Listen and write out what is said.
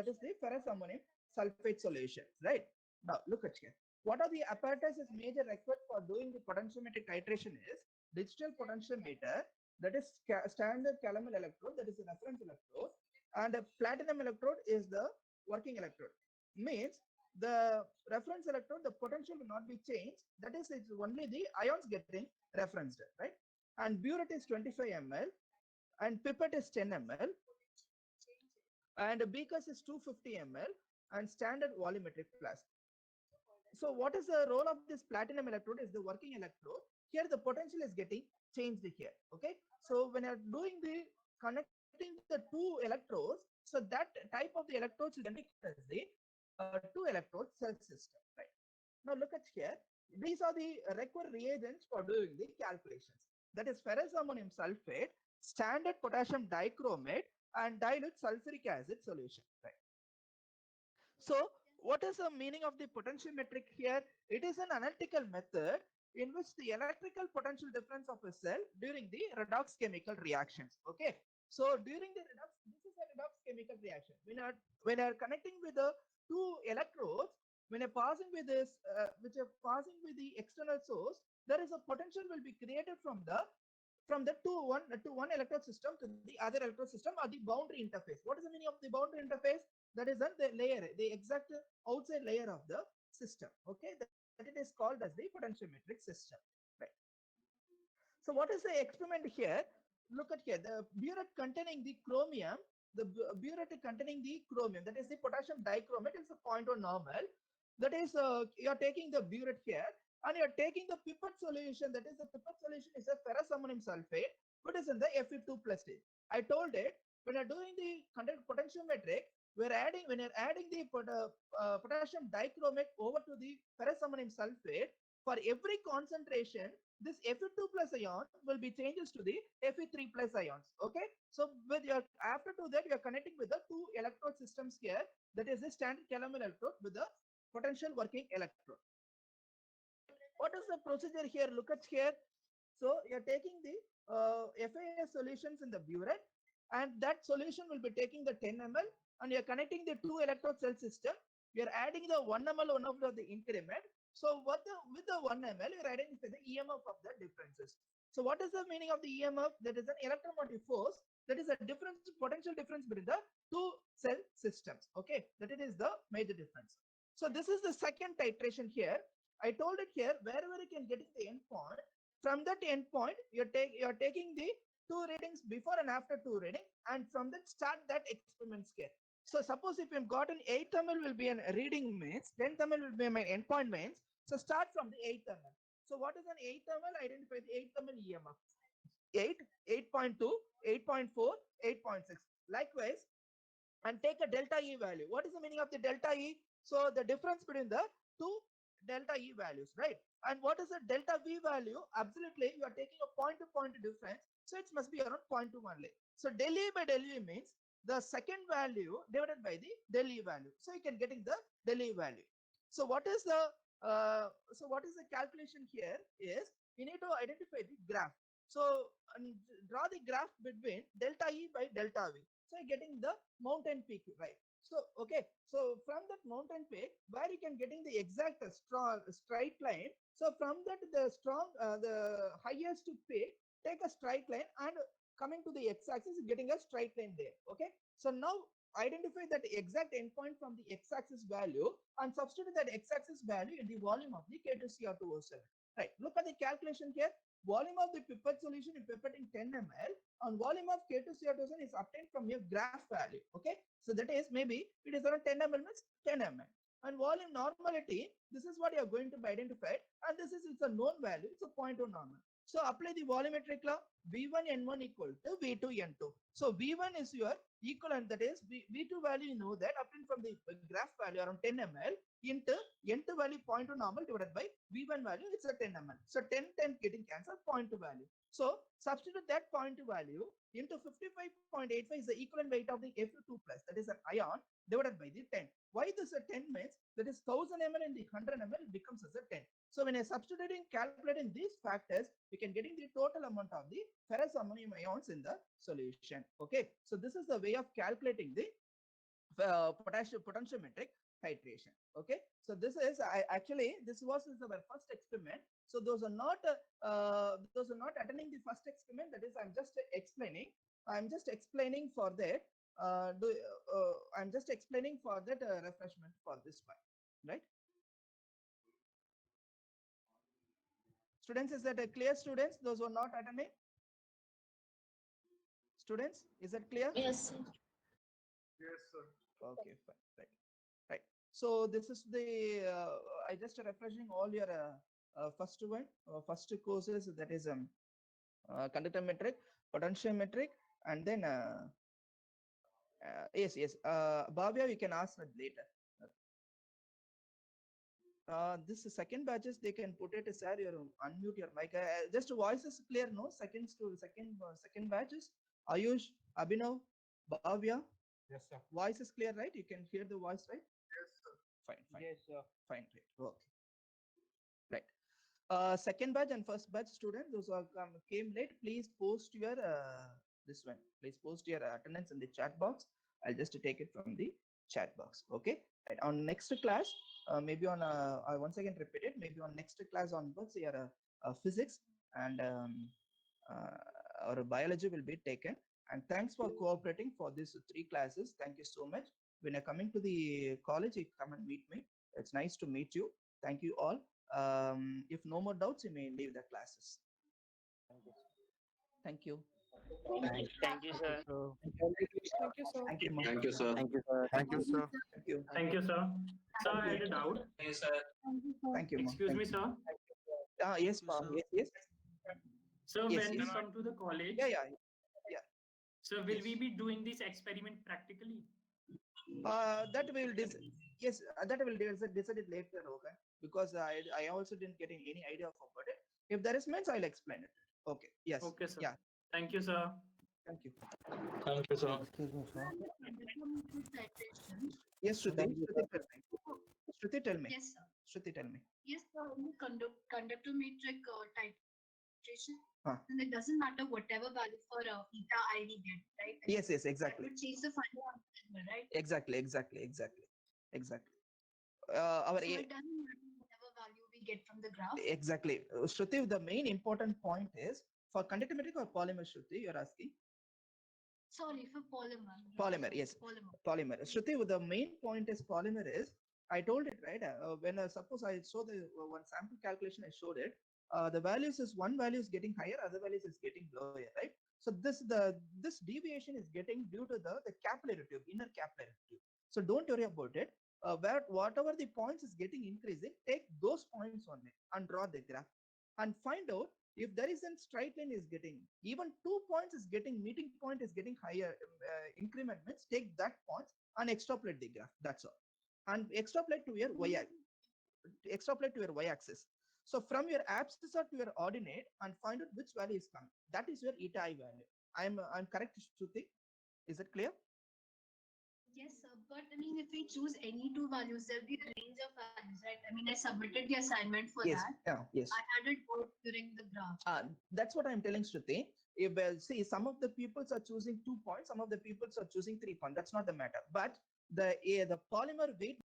that is the ferrous ammonium sulfate solution, right? Now look at here. What are the apparatus is major required for doing the potentiometric titration is digital potentiometer, that is standard calomel electrode, that is a reference electrode, and a platinum electrode is the working electrode. Means the reference electrode, the potential will not be changed. That is, it's only the ions getting referenced, right? And burette is 25 ml, and pipette is 10 ml, and beakers is 250 ml, and standard volumetric flask. So what is the role of this platinum electrode is the working electrode. Here the potential is getting changed here. Okay. So when you're doing the connecting the two electrodes, so that type of the electrodes is generally called as the two electrode cell system, right? Now look at here. These are the required reagents for doing the calculations. That is ferrous ammonium sulfate, standard potassium dichromate, and dilute sulfuric acid solution, right? So what is the meaning of the potentiometric here? It is an analytical method in which the electrical potential difference of a cell during the redox chemical reactions. Okay. So during the redox, this is a redox chemical reaction. When you are connecting with the two electrodes, when you're passing with this, which are passing with the external source, there is a potential will be created from the to one electrode system to the other electrode system or the boundary interface. What is the meaning of the boundary interface? That is the layer, the exact outside layer of the system. Okay, that it is called as the potentiometric system, right? So what is the experiment here? Look at here, the burette containing the chromium, the burette containing the chromium, that is the potassium dichromate, is a 0.1 normal. That is, you are taking the burette here, and you are taking the pipette solution. That is, the pipette solution is a ferrous ammonium sulfate, which is in the Fe2 plus stage. I told it, when you're doing the potentiometric, when you're adding the potassium dichromate over to the ferrous ammonium sulfate, for every concentration, this Fe2 plus ion will be changes to the Fe3 plus ions. Okay, so with your after to that, you are connecting with the two electrode systems here. That is the standard calomel electrode with the potential working electrode. What is the procedure here? Look at here. So you're taking the FAS solutions in the burette, and that solution will be taking the 10 ml, and you're connecting the two electrode cell system. You're adding the 1 ml one of the increment. So with the 1 ml, you're identifying the EMF of the differences. So what is the meaning of the EMF? That is an electromotive force. That is a difference, potential difference between the two cell systems. Okay, that it is the major difference. So this is the second titration here. I told it here, wherever you can get the endpoint, from that endpoint, you're taking the two readings before and after two reading, and from that start that experiment scale. So suppose if you've got an 8 ml will be an reading means, 10 ml will be my endpoint means. So start from the 8 ml. So what is an 8 ml? Identify the 8 ml EMF. 8, 8.2, 8.4, 8.6. Likewise, and take a delta E value. What is the meaning of the delta E? So the difference between the two delta E values, right? And what is the delta V value? Absolutely, you are taking a point-to-point difference. So it must be around 0.2 only. So del E by del V means the second value divided by the del E value. So you can getting the del E value. So what is the calculation here is you need to identify the graph. So draw the graph between delta E by delta V. So you're getting the mountain peak, right? So okay, so from that mountain peak, where you can getting the exact straight line. So from that the highest peak, take a straight line, and coming to the x-axis, getting a straight line there. Okay, so now identify that exact endpoint from the x-axis value and substitute that x-axis value in the volume of the K2CR2O7. Right, look at the calculation here. Volume of the pipette solution in pipetting 10 ml, and volume of K2CR2O7 is obtained from your graph value. Okay, so that is maybe it is around 10 ml means 10 ml. And volume normality, this is what you are going to be identified, and this is it's a known value, it's a 0.2 normal. So apply the volumetric law, V1 N1 equal to V2 N2. So V1 is your equivalent, that is V2 value, you know that obtained from the graph value around 10 ml into N2 value 0.2 normal divided by V1 value, it's a 10 ml. So 10 getting cancelled, 0.2 value. So substitute that 0.2 value into 55.85 is the equivalent weight of the Fe2 plus, that is an ion, divided by the 10. Why this a 10 means that is 1000 ml in the 100 ml becomes as a 10. So when you're substituting, calculating these factors, you can getting the total amount of the ferrous ammonium ions in the solution. Okay, so this is the way of calculating the potentiometric titration. Okay, so this is this was our first experiment. So those are not attending the first experiment. That is, I'm just explaining. I'm just explaining for that. I'm just explaining for that refreshment for this one, right? Students, is that clear? Students, those who are not attending. Students, is that clear? Yes, sir. Yes, sir. Okay, fine. Right. So this is the I just refreshing all your first one, first courses, that is conductometric, potentiometric, and then yes, Bhavya, you can ask that later. This second batches they can put it, sir. You unmute your mic. Just voice is clear, no? Second batches. Ayush, Abhinav, Bhavya. Yes, sir. Voice is clear, right? You can hear the voice, right? Yes, sir. Fine. Yes, sir. Fine, right. Okay. Right. Second batch and first batch students, those who came late, please post your this one. Please post your attendance in the chat box. I'll just take it from the chat box. Okay. Right. On next class, maybe on I once again repeat it. Maybe on next class onwards, your physics and our biology will be taken. And thanks for cooperating for these 3 classes. Thank you so much. When you're coming to the college, you come and meet me. It's nice to meet you. Thank you all. If no more doubts, you may leave the classes. Thank you. Thank you, sir. Thank you, sir. Thank you, ma'am. Thank you, sir. Thank you, sir. Thank you. Thank you, sir. Sir, I had a doubt. Yes, sir. Thank you, ma'am. Excuse Thank me, you. sir. Yes, ma'am. Yes. Sir, Yes, when yes. we come to the college, Yeah. sir, will we be doing this experiment practically? That will yes, that will decide it later, okay? Because I also didn't get any idea about it. If there is means, I'll explain it. Okay. Yes. Okay, sir. Yeah. Thank you, sir. Thank you. Thank you, sir. Excuse me, sir. Yes, Shruti. Shruti, tell me. Yes, sir. Shruti, tell me. Yes, sir. In conductometric titration, Huh. then it doesn't matter whatever value for eta I we get, right? Yes, That exactly. would change the final answer, right? Exactly. Our So it doesn't matter whatever value we get from the graph. exactly. Shruti, the main important point is for conductometric or polymer, Shruti, you're asking? Sorry, for polymer. Polymer, yes. Polymer. Shruti, the main point is polymer is, I told it, right? When suppose I show the one sample calculation, I showed it. The values is one value is getting higher, other values is getting lower, right? So this deviation is getting due to the capillary tube, inner capillary tube. So don't worry about it. Whatever the points is getting increasing, take those points only and draw the graph and find out if there is a straight line is getting, even 2 points is getting, meeting point is getting higher, increment means take that point and extrapolate the graph. That's all. And extrapolate to your y-axis. So from your abscissa to your ordinate and find out which value is coming. That is your eta I value. I'm correct, Shruti? Is it clear? Yes, sir. But I mean, if we choose any 2 values, there'll be a range of values, right? I mean, I submitted the assignment for Yes. that. Yeah. Yes. I added both during the graph. That's what I'm telling Shruti. If see, some of the peoples are choosing 2 points, some of the peoples are choosing 3 points. That's not the matter. But the polymer weight